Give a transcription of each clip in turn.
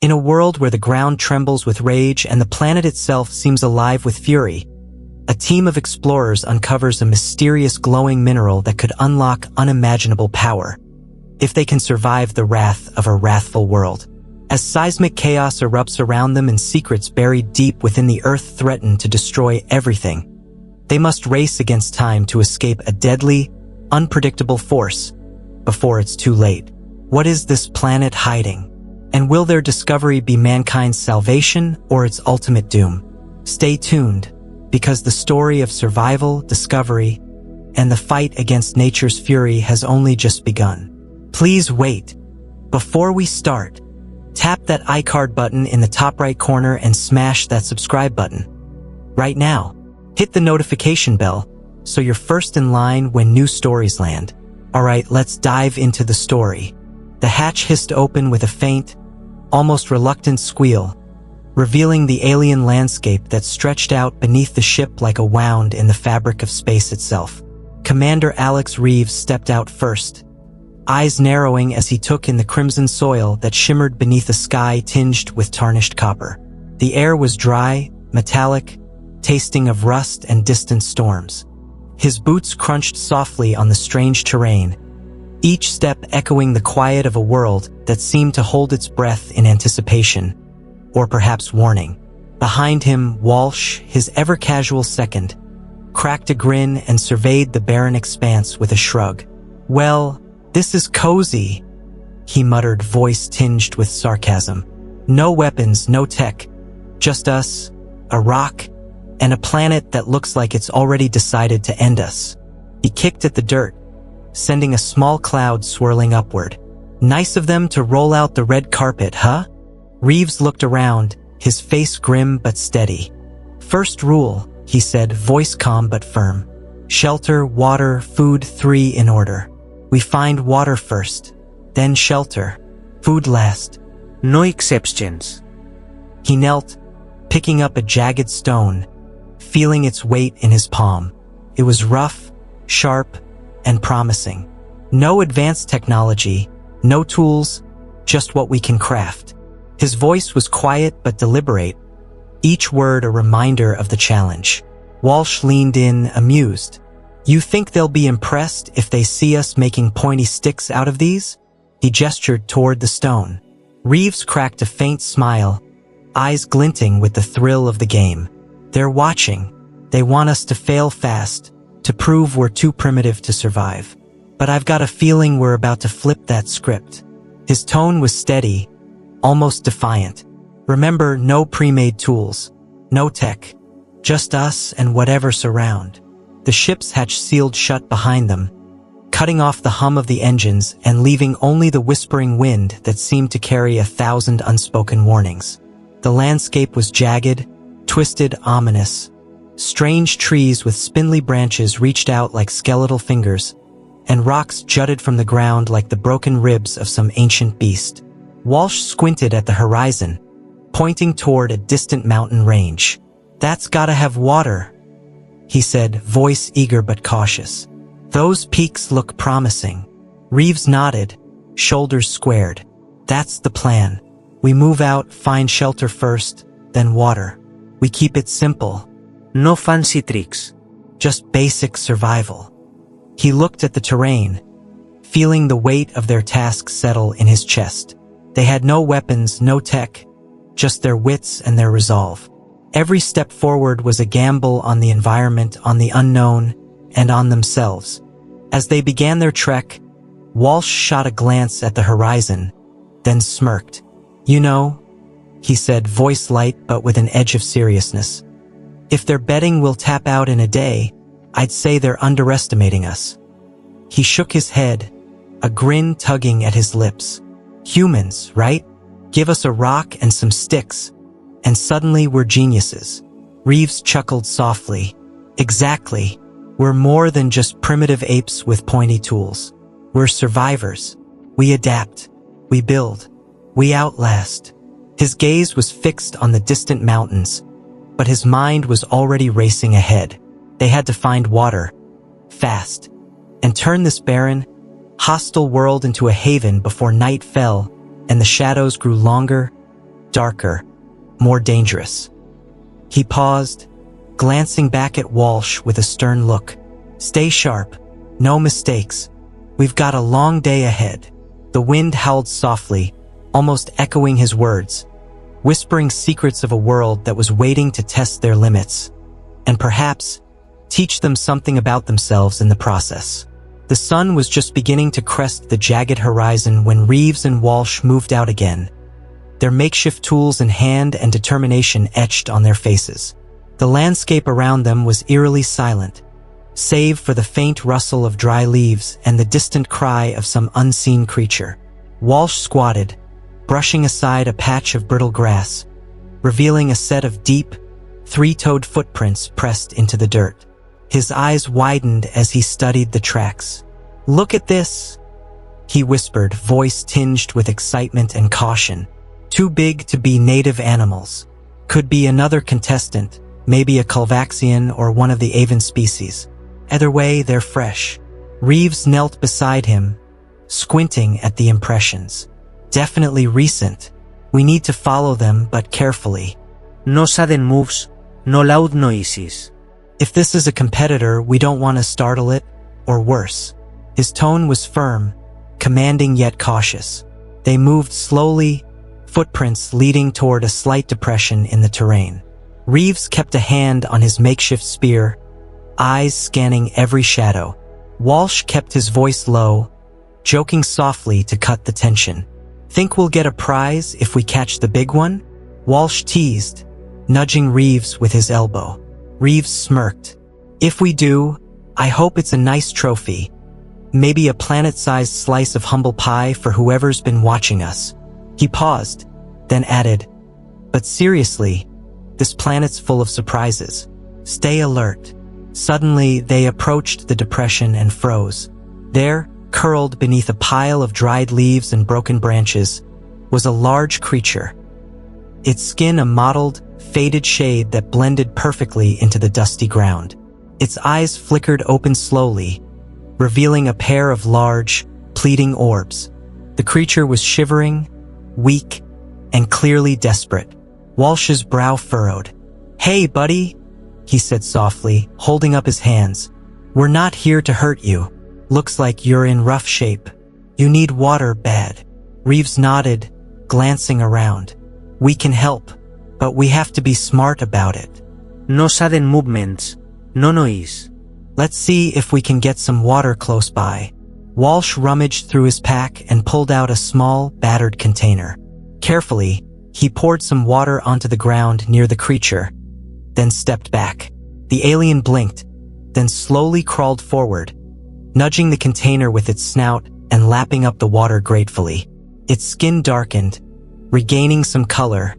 In a world where the ground trembles with rage and the planet itself seems alive with fury, a team of explorers uncovers a mysterious glowing mineral that could unlock unimaginable power, if they can survive the wrath of a wrathful world. As seismic chaos erupts around them and secrets buried deep within the earth threaten to destroy everything, they must race against time to escape a deadly, unpredictable force before it's too late. What is this planet hiding? And will their discovery be mankind's salvation or its ultimate doom? Stay tuned, because the story of survival, discovery, and the fight against nature's fury has only just begun. Please wait. Before we start, tap that iCard button in the top right corner and smash that subscribe button. Right now, hit the notification bell so you're first in line when new stories land. Alright, let's dive into the story. The hatch hissed open with a faint, almost reluctant squeal, revealing the alien landscape that stretched out beneath the ship like a wound in the fabric of space itself. Commander Alex Reeves stepped out first, eyes narrowing as he took in the crimson soil that shimmered beneath a sky tinged with tarnished copper. The air was dry, metallic, tasting of rust and distant storms. His boots crunched softly on the strange terrain, each step echoing the quiet of a world that seemed to hold its breath in anticipation, or perhaps warning. Behind him, Walsh, his ever-casual second, cracked a grin and surveyed the barren expanse with a shrug. "Well, this is cozy," he muttered, voice tinged with sarcasm. "No weapons, no tech, just us, a rock, and a planet that looks like it's already decided to end us." He kicked at the dirt, sending a small cloud swirling upward. "Nice of them to roll out the red carpet, huh?" Reeves looked around, his face grim but steady. "First rule," he said, voice calm but firm. "Shelter, water, food, 3 in order. We find water first, then shelter, food last. No exceptions." He knelt, picking up a jagged stone, feeling its weight in his palm. It was rough, sharp, and promising. No advanced technology, no tools, just what we can craft. His voice was quiet but deliberate, each word a reminder of the challenge. Walsh leaned in, amused. "You think they'll be impressed if they see us making pointy sticks out of these?" He gestured toward the stone. Reeves cracked a faint smile, eyes glinting with the thrill of the game. "They're watching. They want us to fail fast, to prove we're too primitive to survive. But I've got a feeling we're about to flip that script." His tone was steady, almost defiant. "Remember, no pre-made tools, no tech, just us and whatever's around." The ship's hatch sealed shut behind them, cutting off the hum of the engines and leaving only the whispering wind that seemed to carry 1,000 unspoken warnings. The landscape was jagged, twisted, ominous. Strange trees with spindly branches reached out like skeletal fingers, and rocks jutted from the ground like the broken ribs of some ancient beast. Walsh squinted at the horizon, pointing toward a distant mountain range. "That's gotta have water," he said, voice eager but cautious. "Those peaks look promising." Reeves nodded, shoulders squared. "That's the plan. We move out, find shelter first, then water. We keep it simple. No fancy tricks. Just basic survival." He looked at the terrain, feeling the weight of their task settle in his chest. They had no weapons, no tech, just their wits and their resolve. Every step forward was a gamble on the environment, on the unknown, and on themselves. As they began their trek, Walsh shot a glance at the horizon, then smirked. "You know," he said, voice light but with an edge of seriousness, "if they're betting we'll tap out in a day, I'd say they're underestimating us." He shook his head, a grin tugging at his lips. "Humans, right? Give us a rock and some sticks, and suddenly we're geniuses." Reeves chuckled softly. "Exactly. We're more than just primitive apes with pointy tools. We're survivors. We adapt. We build. We outlast." His gaze was fixed on the distant mountains, but his mind was already racing ahead. They had to find water, fast, and turn this barren, hostile world into a haven before night fell and the shadows grew longer, darker, more dangerous. He paused, glancing back at Walsh with a stern look. Stay sharp, no mistakes. We've got a long day ahead. The wind howled softly, almost echoing his words, whispering secrets of a world that was waiting to test their limits, and perhaps teach them something about themselves in the process. The sun was just beginning to crest the jagged horizon when Reeves and Walsh moved out again, their makeshift tools in hand and determination etched on their faces. The landscape around them was eerily silent, save for the faint rustle of dry leaves and the distant cry of some unseen creature. Walsh squatted, brushing aside a patch of brittle grass, revealing a set of deep, three-toed footprints pressed into the dirt. His eyes widened as he studied the tracks. "Look at this," he whispered, voice tinged with excitement and caution. "Too big to be native animals. Could be another contestant, maybe a Culvaxian or one of the avian species. Either way, they're fresh." Reeves knelt beside him, squinting at the impressions. "Definitely recent. We need to follow them, but carefully. No sudden moves, no loud noises. If this is a competitor, we don't want to startle it, or worse." His tone was firm, commanding yet cautious. They moved slowly, footprints leading toward a slight depression in the terrain. Reeves kept a hand on his makeshift spear, eyes scanning every shadow. Walsh kept his voice low, joking softly to cut the tension. "Think we'll get a prize if we catch the big one?" Walsh teased, nudging Reeves with his elbow. Reeves smirked. "If we do, I hope it's a nice trophy. Maybe a planet-sized slice of humble pie for whoever's been watching us." He paused, then added, "But seriously, this planet's full of surprises. Stay alert." Suddenly, they approached the depression and froze. There, curled beneath a pile of dried leaves and broken branches, was a large creature. Its skin a mottled, faded shade that blended perfectly into the dusty ground. Its eyes flickered open slowly, revealing a pair of large, pleading orbs. The creature was shivering, weak, and clearly desperate. Walsh's brow furrowed. "Hey, buddy," he said softly, holding up his hands. "We're not here to hurt you. Looks like you're in rough shape. You need water bad." Reeves nodded, glancing around. "We can help, but we have to be smart about it. No sudden movements, no noise. Let's see if we can get some water close by." Walsh rummaged through his pack and pulled out a small, battered container. Carefully, he poured some water onto the ground near the creature, then stepped back. The alien blinked, then slowly crawled forward, nudging the container with its snout and lapping up the water gratefully. Its skin darkened, regaining some color,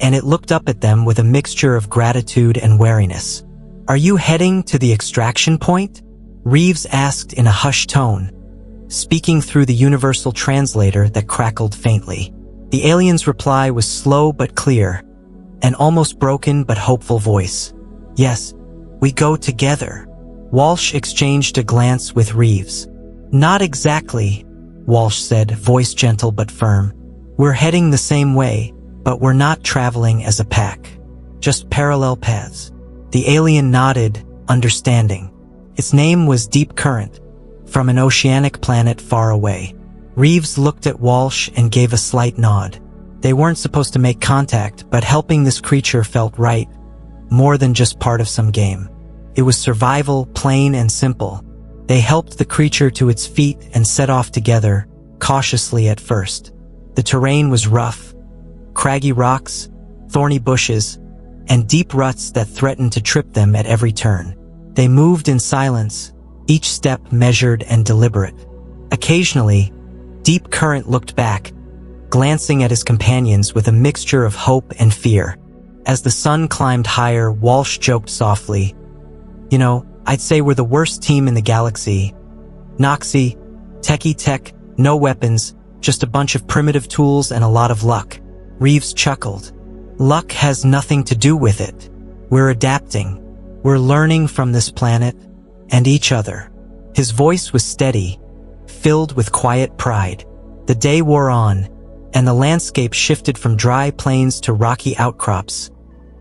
and it looked up at them with a mixture of gratitude and wariness. "Are you heading to the extraction point?" Reeves asked in a hushed tone, speaking through the universal translator that crackled faintly. The alien's reply was slow but clear, an almost broken but hopeful voice. "Yes, we go together." Walsh exchanged a glance with Reeves. "Not exactly," Walsh said, voice gentle but firm. "We're heading the same way, but we're not traveling as a pack. Just parallel paths." The alien nodded, understanding. Its name was Deep Current, from an oceanic planet far away. Reeves looked at Walsh and gave a slight nod. They weren't supposed to make contact, but helping this creature felt right, more than just part of some game. It was survival, plain and simple. They helped the creature to its feet and set off together, cautiously at first. The terrain was rough, craggy rocks, thorny bushes, and deep ruts that threatened to trip them at every turn. They moved in silence, each step measured and deliberate. Occasionally, Deep Current looked back, glancing at his companions with a mixture of hope and fear. As the sun climbed higher, Walsh joked softly, "You know, I'd say we're the worst team in the galaxy. Noxy, techie tech, no weapons, just a bunch of primitive tools and a lot of luck." Reeves chuckled. "Luck has nothing to do with it. We're adapting. We're learning from this planet and each other." His voice was steady, filled with quiet pride. The day wore on, and the landscape shifted from dry plains to rocky outcrops,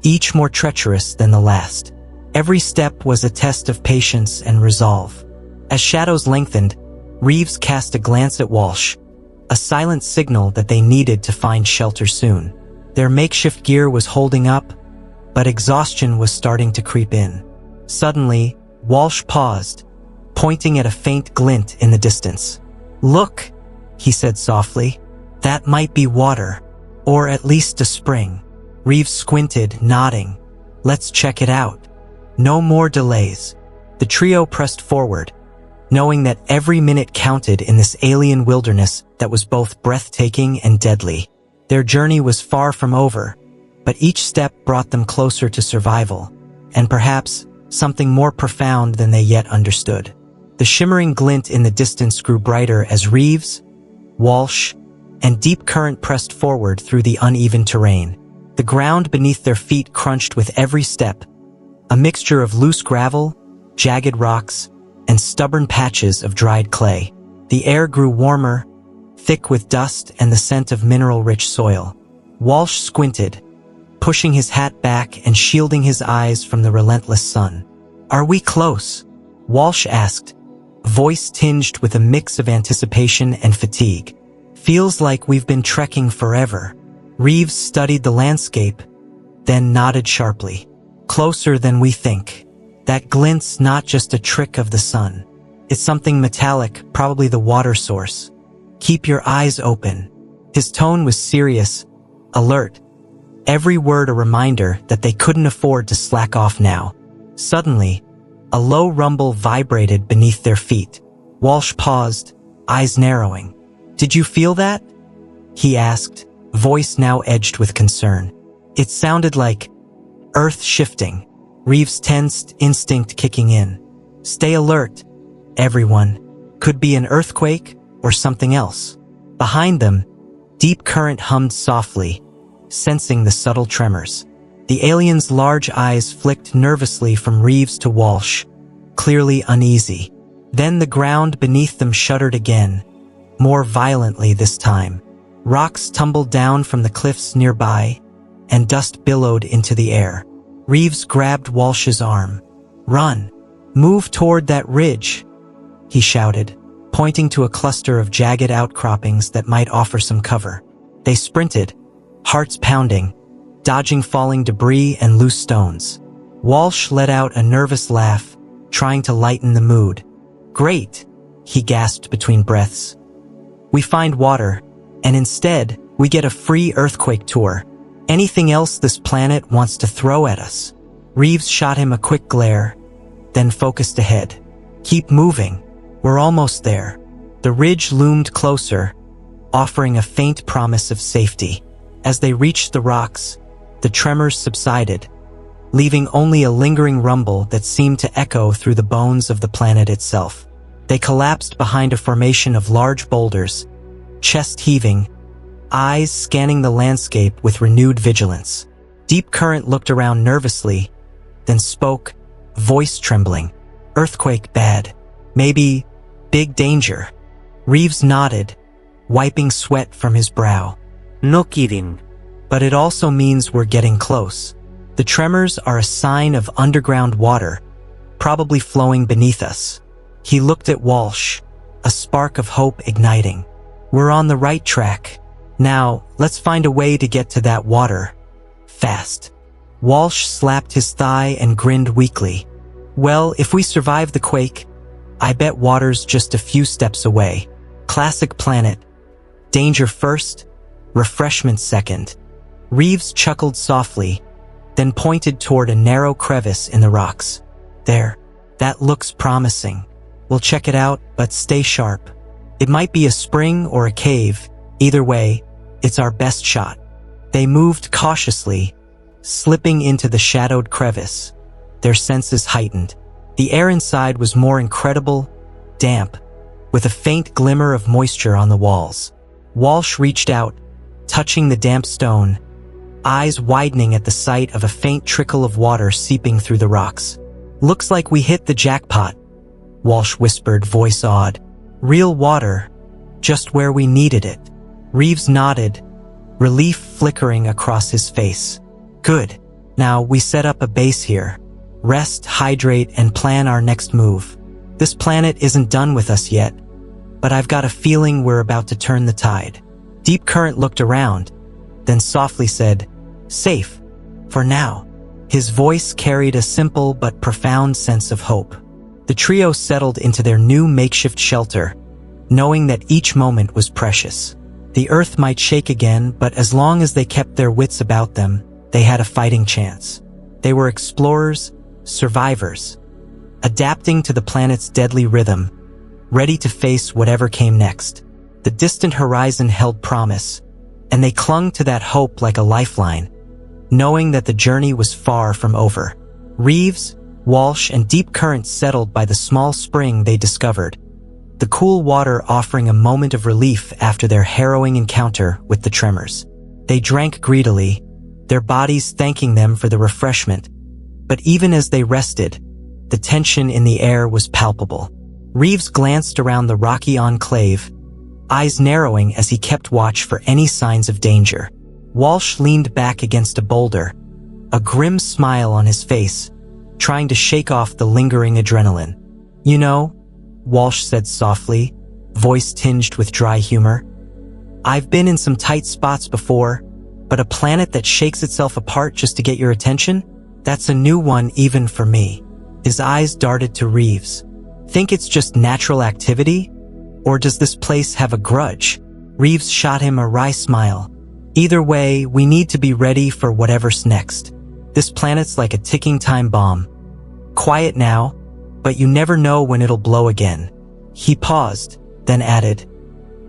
each more treacherous than the last. Every step was a test of patience and resolve. As shadows lengthened, Reeves cast a glance at Walsh, a silent signal that they needed to find shelter soon. Their makeshift gear was holding up, but exhaustion was starting to creep in. Suddenly, Walsh paused, pointing at a faint glint in the distance. "Look," he said softly. "That might be water, or at least a spring." Reeves squinted, nodding. "Let's check it out." No more delays. The trio pressed forward, knowing that every minute counted in this alien wilderness that was both breathtaking and deadly. Their journey was far from over, but each step brought them closer to survival, and perhaps something more profound than they yet understood. The shimmering glint in the distance grew brighter as Reeves, Walsh, and Deep Current pressed forward through the uneven terrain. The ground beneath their feet crunched with every step, a mixture of loose gravel, jagged rocks, and stubborn patches of dried clay. The air grew warmer, thick with dust and the scent of mineral-rich soil. Walsh squinted, pushing his hat back and shielding his eyes from the relentless sun. "Are we close?" Walsh asked, voice tinged with a mix of anticipation and fatigue. "Feels like we've been trekking forever." Reeves studied the landscape, then nodded sharply. "Closer than we think. That glint's not just a trick of the sun. It's something metallic, probably the water source. Keep your eyes open." His tone was serious, alert, every word a reminder that they couldn't afford to slack off now. Suddenly, a low rumble vibrated beneath their feet. Walsh paused, eyes narrowing. "Did you feel that?" he asked, voice now edged with concern. It sounded like earth shifting, Reeves' tensed instinct kicking in. "Stay alert, everyone. Could be an earthquake or something else." Behind them, Deep Current hummed softly, sensing the subtle tremors. The alien's large eyes flicked nervously from Reeves to Walsh, clearly uneasy. Then the ground beneath them shuddered again, more violently this time. Rocks tumbled down from the cliffs nearby, and dust billowed into the air. Reeves grabbed Walsh's arm. "Run! Move toward that ridge!" he shouted, pointing to a cluster of jagged outcroppings that might offer some cover. They sprinted, hearts pounding, dodging falling debris and loose stones. Walsh let out a nervous laugh, trying to lighten the mood. "Great," he gasped between breaths. "We find water, and instead, we get a free earthquake tour. Anything else this planet wants to throw at us?" Reeves shot him a quick glare, then focused ahead. "Keep moving. We're almost there." The ridge loomed closer, offering a faint promise of safety. As they reached the rocks, the tremors subsided, leaving only a lingering rumble that seemed to echo through the bones of the planet itself. They collapsed behind a formation of large boulders, chest heaving, eyes scanning the landscape with renewed vigilance. Deep Current looked around nervously, then spoke, voice trembling. "Earthquake bad. Maybe big danger." Reeves nodded, wiping sweat from his brow. No kidding. "But it also means we're getting close. The tremors are a sign of underground water, probably flowing beneath us." He looked at Walsh, a spark of hope igniting. "We're on the right track. Now, let's find a way to get to that water. Fast." Walsh slapped his thigh and grinned weakly. "Well, if we survive the quake, I bet water's just a few steps away. Classic planet. Danger first, refreshment second." Reeves chuckled softly, then pointed toward a narrow crevice in the rocks. "There. That looks promising. We'll check it out, but stay sharp. It might be a spring or a cave. Either way, it's our best shot." They moved cautiously, slipping into the shadowed crevice, their senses heightened. The air inside was more incredible, damp, with a faint glimmer of moisture on the walls. Walsh reached out, touching the damp stone, eyes widening at the sight of a faint trickle of water seeping through the rocks. "Looks like we hit the jackpot," Walsh whispered, voice awed. "Real water, just where we needed it." Reeves nodded, relief flickering across his face. Good. Now we set up a base here. Rest, hydrate, and plan our next move. This planet isn't done with us yet, but I've got a feeling we're about to turn the tide. Deep Current looked around, then softly said, "Safe. For now." His voice carried a simple but profound sense of hope. The trio settled into their new makeshift shelter, knowing that each moment was precious. The Earth might shake again, but as long as they kept their wits about them, they had a fighting chance. They were explorers, survivors, adapting to the planet's deadly rhythm, ready to face whatever came next. The distant horizon held promise, and they clung to that hope like a lifeline, knowing that the journey was far from over. Reeves, Walsh, and Deep Current settled by the small spring they discovered, the cool water offering a moment of relief after their harrowing encounter with the tremors. They drank greedily, their bodies thanking them for the refreshment, but even as they rested, the tension in the air was palpable. Reeves glanced around the rocky enclave, eyes narrowing as he kept watch for any signs of danger. Walsh leaned back against a boulder, a grim smile on his face, trying to shake off the lingering adrenaline. "You know," Walsh said softly, voice tinged with dry humor, "I've been in some tight spots before, but a planet that shakes itself apart just to get your attention? That's a new one even for me." His eyes darted to Reeves. "Think it's just natural activity? Or does this place have a grudge?" Reeves shot him a wry smile. "Either way, we need to be ready for whatever's next. This planet's like a ticking time bomb. Quiet now, but you never know when it'll blow again." He paused, then added,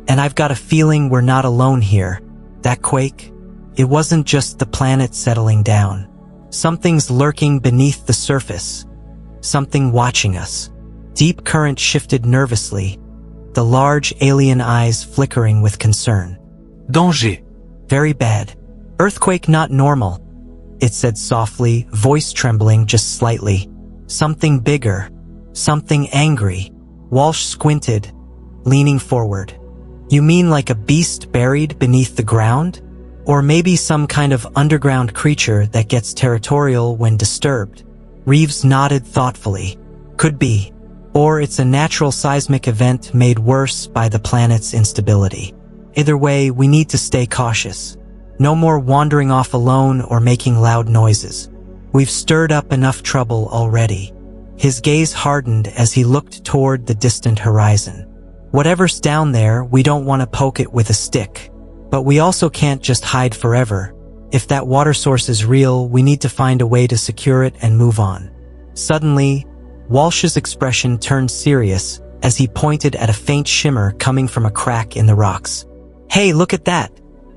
"And I've got a feeling we're not alone here. That quake? It wasn't just the planet settling down. Something's lurking beneath the surface. Something watching us." Deep Current shifted nervously, the large alien eyes flickering with concern. Danger. "Very bad. Earthquake not normal," it said softly, voice trembling just slightly. "Something bigger. Something angry." Walsh squinted, leaning forward. "You mean like a beast buried beneath the ground? Or maybe some kind of underground creature that gets territorial when disturbed?" Reeves nodded thoughtfully. "Could be. Or it's a natural seismic event made worse by the planet's instability. Either way, we need to stay cautious. No more wandering off alone or making loud noises. We've stirred up enough trouble already." His gaze hardened as he looked toward the distant horizon. "Whatever's down there, we don't want to poke it with a stick. But we also can't just hide forever. If that water source is real, we need to find a way to secure it and move on." Suddenly, Walsh's expression turned serious as he pointed at a faint shimmer coming from a crack in the rocks. "Hey, look at that,"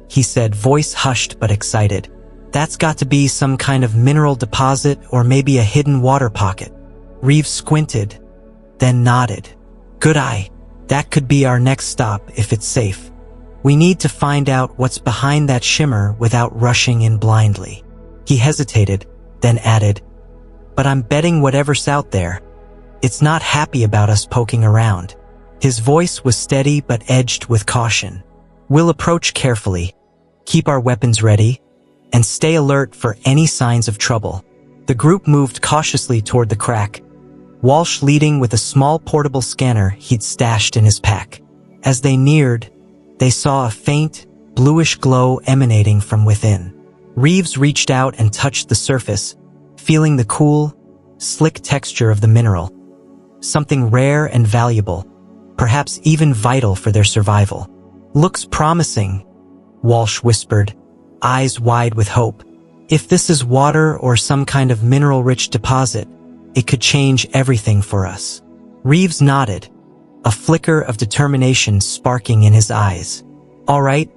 he said, voice hushed but excited. "That's got to be some kind of mineral deposit or maybe a hidden water pocket." Reeves squinted, then nodded. "Good eye. That could be our next stop if it's safe. We need to find out what's behind that shimmer without rushing in blindly." He hesitated, then added, "But I'm betting whatever's out there, it's not happy about us poking around." His voice was steady but edged with caution. "We'll approach carefully, keep our weapons ready, and stay alert for any signs of trouble." The group moved cautiously toward the crack, Walsh leading with a small portable scanner he'd stashed in his pack. As they neared, they saw a faint, bluish glow emanating from within. Reeves reached out and touched the surface, feeling the cool, slick texture of the mineral. Something rare and valuable, perhaps even vital for their survival. "Looks promising," Walsh whispered, eyes wide with hope. "If this is water or some kind of mineral-rich deposit, it could change everything for us." Reeves nodded, a flicker of determination sparking in his eyes. "All right,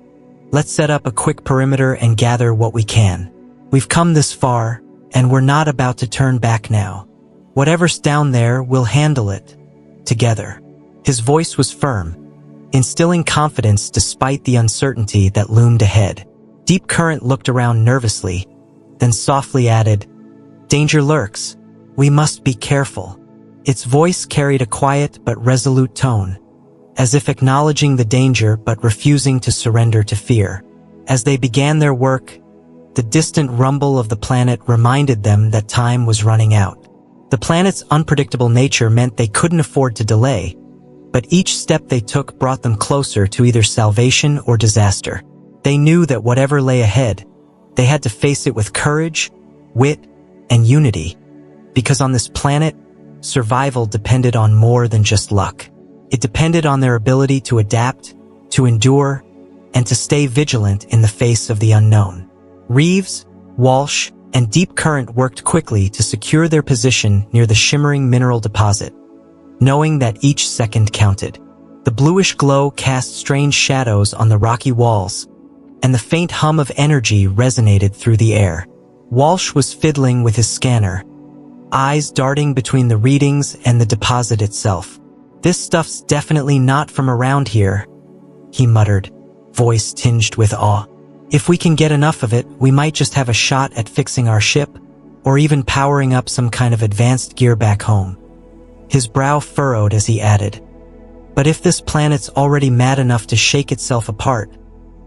let's set up a quick perimeter and gather what we can. We've come this far, and we're not about to turn back now. Whatever's down there, we'll handle it. Together." His voice was firm, instilling confidence despite the uncertainty that loomed ahead. Deep Current looked around nervously, then softly added, "Danger lurks. We must be careful." Its voice carried a quiet but resolute tone, as if acknowledging the danger but refusing to surrender to fear. As they began their work, the distant rumble of the planet reminded them that time was running out. The planet's unpredictable nature meant they couldn't afford to delay, but each step they took brought them closer to either salvation or disaster. They knew that whatever lay ahead, they had to face it with courage, wit, and unity, because on this planet, survival depended on more than just luck. It depended on their ability to adapt, to endure, and to stay vigilant in the face of the unknown. Reeves, Walsh, and Deep Current worked quickly to secure their position near the shimmering mineral deposit, knowing that each second counted. The bluish glow cast strange shadows on the rocky walls, and the faint hum of energy resonated through the air. Walsh was fiddling with his scanner, eyes darting between the readings and the deposit itself. "This stuff's definitely not from around here," he muttered, voice tinged with awe. "If we can get enough of it, we might just have a shot at fixing our ship, or even powering up some kind of advanced gear back home." His brow furrowed as he added, "But if this planet's already mad enough to shake itself apart,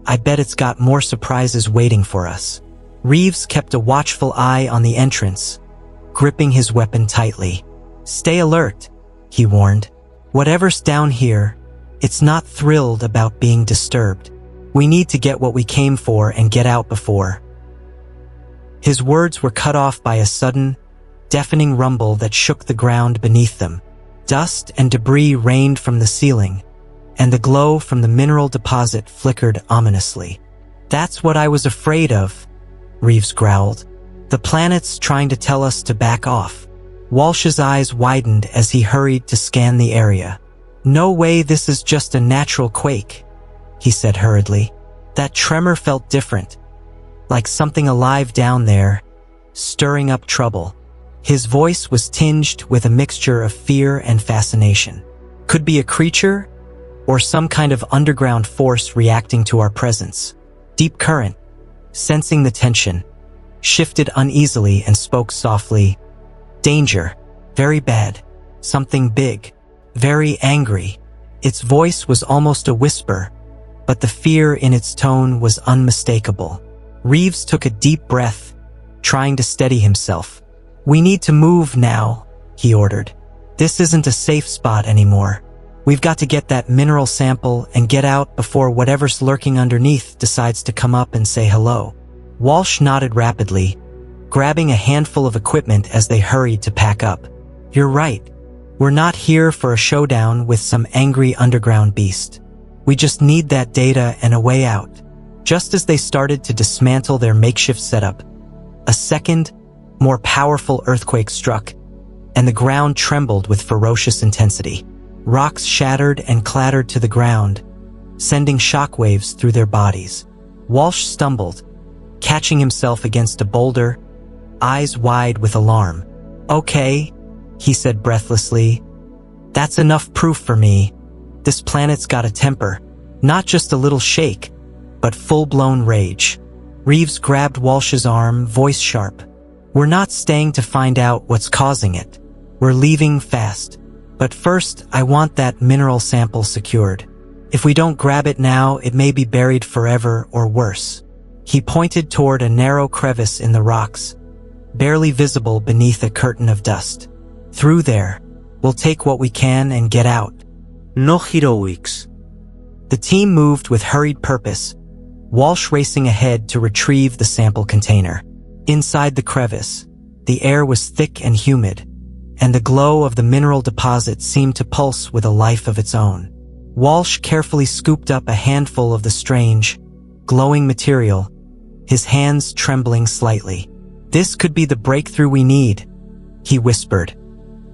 I bet it's got more surprises waiting for us." Reeves kept a watchful eye on the entrance, gripping his weapon tightly. "Stay alert," he warned. "Whatever's down here, it's not thrilled about being disturbed. We need to get what we came for and get out before." His words were cut off by a sudden, deafening rumble that shook the ground beneath them. Dust and debris rained from the ceiling, and the glow from the mineral deposit flickered ominously. "That's what I was afraid of," Reeves growled. "The planet's trying to tell us to back off." Walsh's eyes widened as he hurried to scan the area. "No way this is just a natural quake," he said hurriedly. That tremor felt different, like something alive down there, stirring up trouble. His voice was tinged with a mixture of fear and fascination. Could be a creature, or some kind of underground force reacting to our presence. Deep Current, sensing the tension, shifted uneasily and spoke softly. "Danger. Very bad. Something big. Very angry." Its voice was almost a whisper, but the fear in its tone was unmistakable. Reeves took a deep breath, trying to steady himself. "We need to move now," he ordered. "This isn't a safe spot anymore. We've got to get that mineral sample and get out before whatever's lurking underneath decides to come up and say hello." Walsh nodded rapidly, grabbing a handful of equipment as they hurried to pack up. "You're right. We're not here for a showdown with some angry underground beast. We just need that data and a way out." Just as they started to dismantle their makeshift setup, a second, more powerful earthquake struck, and the ground trembled with ferocious intensity. Rocks shattered and clattered to the ground, sending shockwaves through their bodies. Walsh stumbled, catching himself against a boulder, eyes wide with alarm. "Okay," he said breathlessly. "That's enough proof for me. This planet's got a temper, not just a little shake, but full-blown rage." Reeves grabbed Walsh's arm, voice sharp. "We're not staying to find out what's causing it. We're leaving fast. But first, I want that mineral sample secured. If we don't grab it now, it may be buried forever or worse." He pointed toward a narrow crevice in the rocks, barely visible beneath a curtain of dust. "Through there. We'll take what we can and get out." No heroics. The team moved with hurried purpose, Walsh racing ahead to retrieve the sample container. Inside the crevice, the air was thick and humid, and the glow of the mineral deposit seemed to pulse with a life of its own. Walsh carefully scooped up a handful of the strange, glowing material, his hands trembling slightly. "This could be the breakthrough we need," he whispered,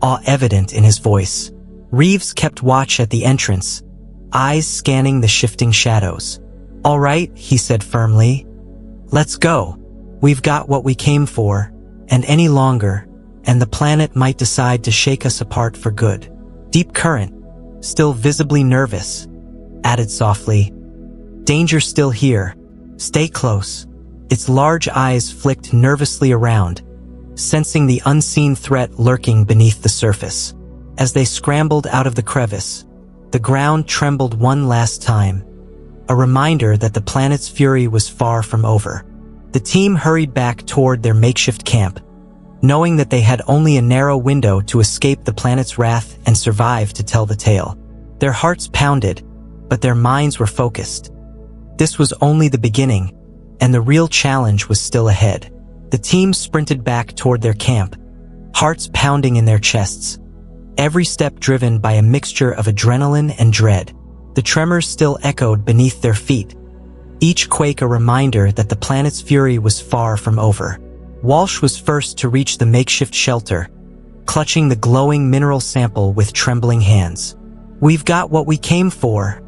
awe evident in his voice. Reeves kept watch at the entrance, eyes scanning the shifting shadows. "All right," he said firmly. "Let's go. We've got what we came for, and any longer, and the planet might decide to shake us apart for good." Deep Current, still visibly nervous, added softly, "Danger's still here. Stay close." Its large eyes flicked nervously around, sensing the unseen threat lurking beneath the surface. As they scrambled out of the crevice, The ground trembled one last time, a reminder that the planet's fury was far from over. The team hurried back toward their makeshift camp, knowing that they had only a narrow window to escape the planet's wrath and survive to tell the tale. Their hearts pounded, but their minds were focused. This was only the beginning, and the real challenge was still ahead. The team sprinted back toward their camp, hearts pounding in their chests, every step driven by a mixture of adrenaline and dread. The tremors still echoed beneath their feet, each quake a reminder that the planet's fury was far from over. Walsh was first to reach the makeshift shelter, clutching the glowing mineral sample with trembling hands. "We've got what we came for,"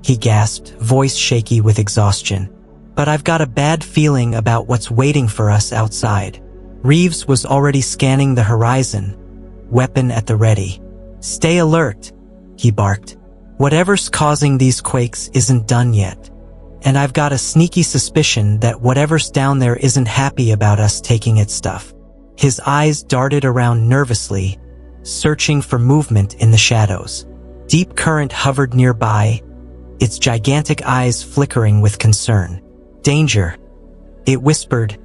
he gasped, voice shaky with exhaustion. "But I've got a bad feeling about what's waiting for us outside." Reeves was already scanning the horizon, weapon at the ready. "Stay alert," he barked. "Whatever's causing these quakes isn't done yet. And I've got a sneaky suspicion that whatever's down there isn't happy about us taking its stuff." His eyes darted around nervously, searching for movement in the shadows. Deep Current hovered nearby, its gigantic eyes flickering with concern. "Danger," it whispered.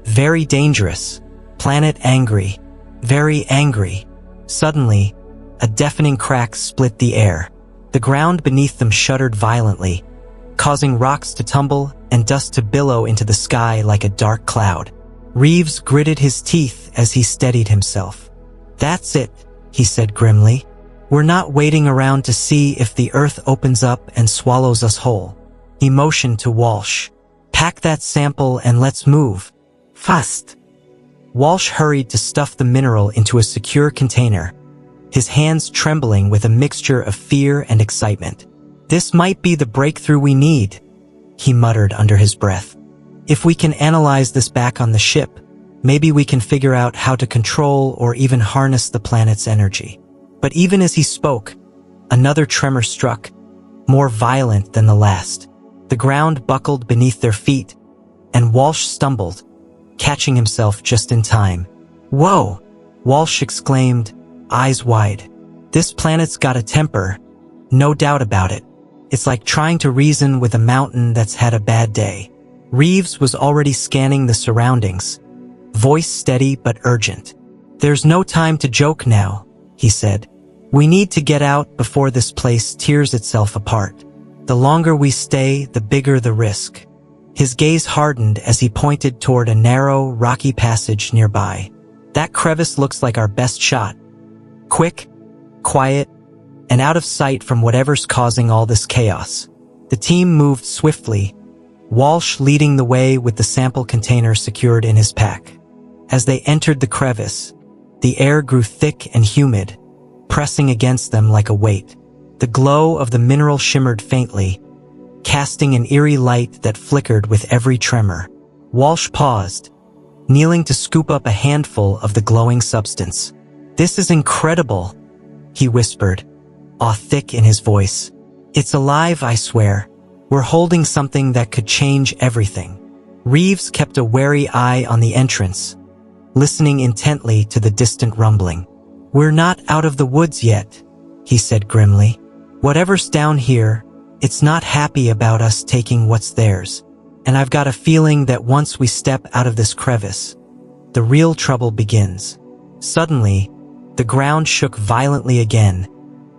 "Very dangerous. Planet angry. Very angry." Suddenly, a deafening crack split the air. The ground beneath them shuddered violently, causing rocks to tumble and dust to billow into the sky like a dark cloud. Reeves gritted his teeth as he steadied himself. "That's it," he said grimly. "We're not waiting around to see if the Earth opens up and swallows us whole." He motioned to Walsh. "Pack that sample and let's move. Fast." Walsh hurried to stuff the mineral into a secure container, his hands trembling with a mixture of fear and excitement. "This might be the breakthrough we need," he muttered under his breath. "If we can analyze this back on the ship, maybe we can figure out how to control or even harness the planet's energy." But even as he spoke, another tremor struck, more violent than the last. The ground buckled beneath their feet, and Walsh stumbled, catching himself just in time. "Whoa!" Walsh exclaimed, eyes wide. "This planet's got a temper, no doubt about it. It's like trying to reason with a mountain that's had a bad day." Reeves was already scanning the surroundings, voice steady but urgent. "There's no time to joke now," he said. "We need to get out before this place tears itself apart. The longer we stay, the bigger the risk." His gaze hardened as he pointed toward a narrow, rocky passage nearby. "That crevice looks like our best shot. Quick, quiet, and out of sight from whatever's causing all this chaos." The team moved swiftly, Walsh leading the way with the sample container secured in his pack. As they entered the crevice, the air grew thick and humid, pressing against them like a weight. The glow of the mineral shimmered faintly, casting an eerie light that flickered with every tremor. Walsh paused, kneeling to scoop up a handful of the glowing substance. "This is incredible," he whispered, awe thick in his voice. "It's alive, I swear. We're holding something that could change everything." Reeves kept a wary eye on the entrance, listening intently to the distant rumbling. "We're not out of the woods yet," he said grimly. "Whatever's down here, it's not happy about us taking what's theirs. And I've got a feeling that once we step out of this crevice, the real trouble begins." Suddenly, the ground shook violently again,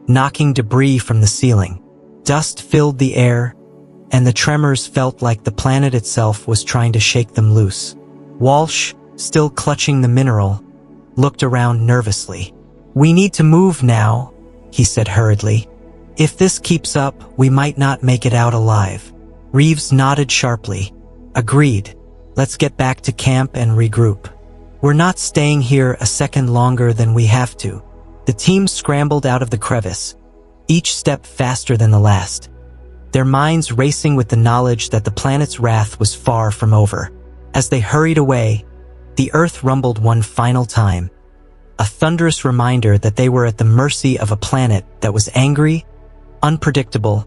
knocking debris from the ceiling. Dust filled the air, and the tremors felt like the planet itself was trying to shake them loose. Walsh, still clutching the mineral, looked around nervously. "We need to move now," he said hurriedly. "If this keeps up, we might not make it out alive." Reeves nodded sharply. "Agreed. Let's get back to camp and regroup. We're not staying here a second longer than we have to." The team scrambled out of the crevice, each step faster than the last, their minds racing with the knowledge that the planet's wrath was far from over. As they hurried away, the Earth rumbled one final time, a thunderous reminder that they were at the mercy of a planet that was angry, unpredictable,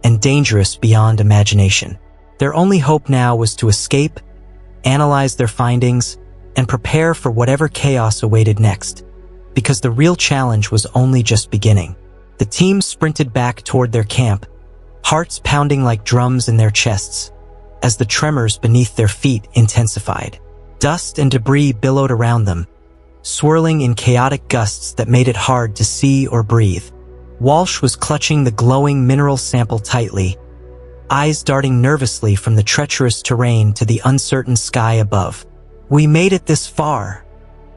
and dangerous beyond imagination. Their only hope now was to escape, analyze their findings, and prepare for whatever chaos awaited next, because the real challenge was only just beginning. The team sprinted back toward their camp, hearts pounding like drums in their chests, as the tremors beneath their feet intensified. Dust and debris billowed around them, swirling in chaotic gusts that made it hard to see or breathe. Walsh was clutching the glowing mineral sample tightly, eyes darting nervously from the treacherous terrain to the uncertain sky above. "We made it this far,"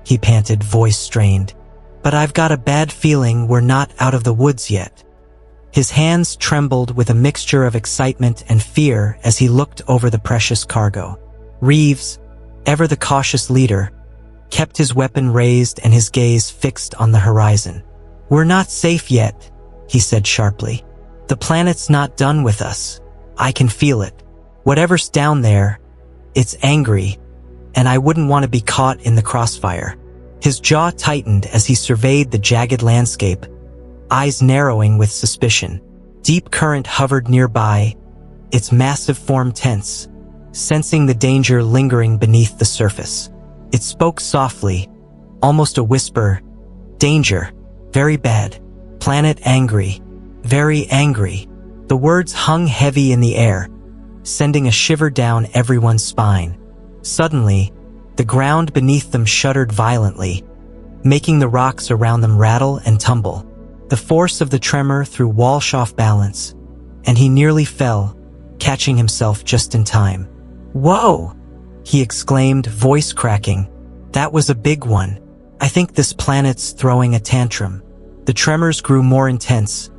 he panted, voice strained. "But I've got a bad feeling we're not out of the woods yet." His hands trembled with a mixture of excitement and fear as he looked over the precious cargo. Reeves, ever the cautious leader, kept his weapon raised and his gaze fixed on the horizon. "We're not safe yet," he said sharply. "The planet's not done with us. I can feel it. Whatever's down there, it's angry, and I wouldn't want to be caught in the crossfire." His jaw tightened as he surveyed the jagged landscape, eyes narrowing with suspicion. Deep Current hovered nearby, its massive form tense, sensing the danger lingering beneath the surface. It spoke softly, almost a whisper. "Danger. Very bad. Planet angry. Very angry." The words hung heavy in the air, sending a shiver down everyone's spine. Suddenly, the ground beneath them shuddered violently, making the rocks around them rattle and tumble. The force of the tremor threw Walsh off balance, and he nearly fell, catching himself just in time. "Whoa!" he exclaimed, voice cracking. "That was a big one. I think this planet's throwing a tantrum." The tremors grew more intense,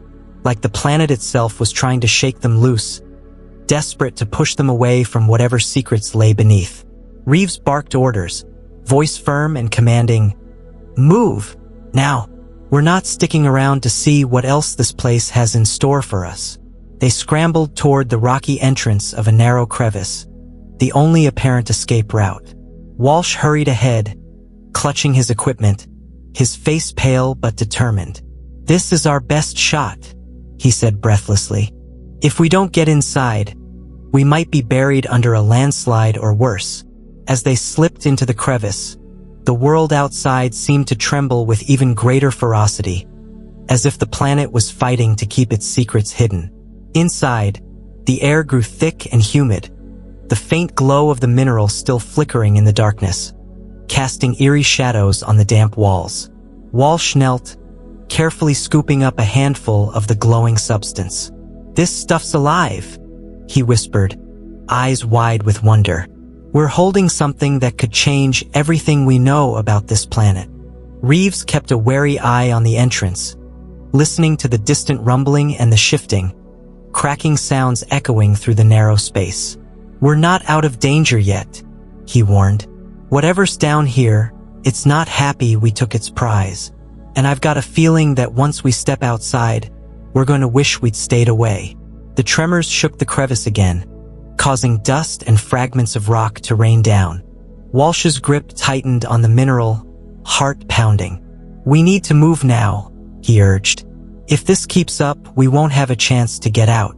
like the planet itself was trying to shake them loose, desperate to push them away from whatever secrets lay beneath. Reeves barked orders, voice firm and commanding, "Move! Now! We're not sticking around to see what else this place has in store for us." They scrambled toward the rocky entrance of a narrow crevice, the only apparent escape route. Walsh hurried ahead, clutching his equipment, his face pale but determined. "This is our best shot," he said breathlessly. "If we don't get inside, we might be buried under a landslide or worse." As they slipped into the crevice, the world outside seemed to tremble with even greater ferocity, as if the planet was fighting to keep its secrets hidden. Inside, the air grew thick and humid, the faint glow of the mineral still flickering in the darkness, casting eerie shadows on the damp walls. Walsh knelt, carefully scooping up a handful of the glowing substance. "This stuff's alive," he whispered, eyes wide with wonder. "We're holding something that could change everything we know about this planet." Reeves kept a wary eye on the entrance, listening to the distant rumbling and the shifting, cracking sounds echoing through the narrow space. "We're not out of danger yet," he warned. "Whatever's down here, it's not happy we took its prize. And I've got a feeling that once we step outside, we're going to wish we'd stayed away." The tremors shook the crevice again, causing dust and fragments of rock to rain down. Walsh's grip tightened on the mineral, heart pounding. "We need to move now," he urged. "If this keeps up, we won't have a chance to get out.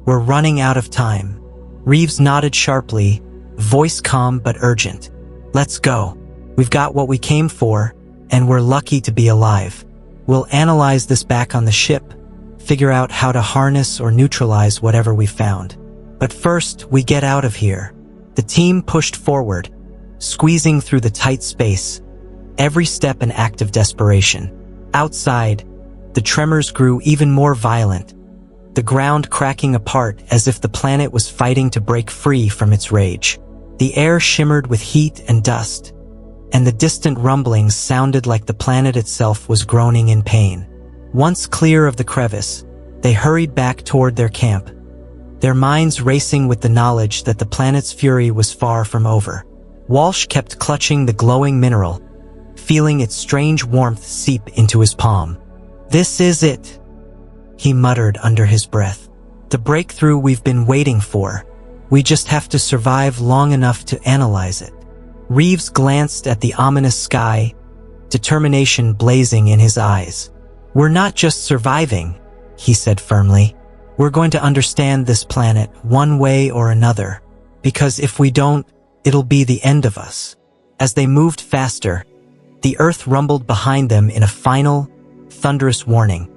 We're running out of time." Reeves nodded sharply, voice calm but urgent. "Let's go. We've got what we came for, and we're lucky to be alive. We'll analyze this back on the ship, figure out how to harness or neutralize whatever we found. But first, we get out of here." The team pushed forward, squeezing through the tight space, every step an act of desperation. Outside, the tremors grew even more violent, the ground cracking apart as if the planet was fighting to break free from its rage. The air shimmered with heat and dust, and the distant rumblings sounded like the planet itself was groaning in pain. Once clear of the crevice, they hurried back toward their camp, their minds racing with the knowledge that the planet's fury was far from over. Walsh kept clutching the glowing mineral, feeling its strange warmth seep into his palm. "This is it," he muttered under his breath. "The breakthrough we've been waiting for. We just have to survive long enough to analyze it." Reeves glanced at the ominous sky, determination blazing in his eyes. "We're not just surviving," he said firmly. "We're going to understand this planet one way or another, because if we don't, it'll be the end of us." As they moved faster, the earth rumbled behind them in a final, thunderous warning.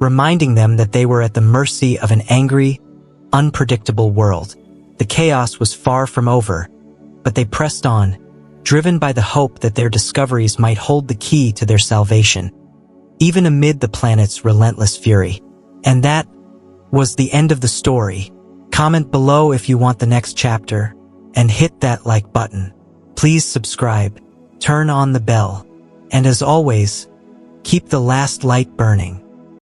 reminding them that they were at the mercy of an angry, unpredictable world. The chaos was far from over, but they pressed on, driven by the hope that their discoveries might hold the key to their salvation, even amid the planet's relentless fury. And that was the end of the story. Comment below if you want the next chapter, and hit that like button. Please subscribe, turn on the bell, and as always, keep the last light burning.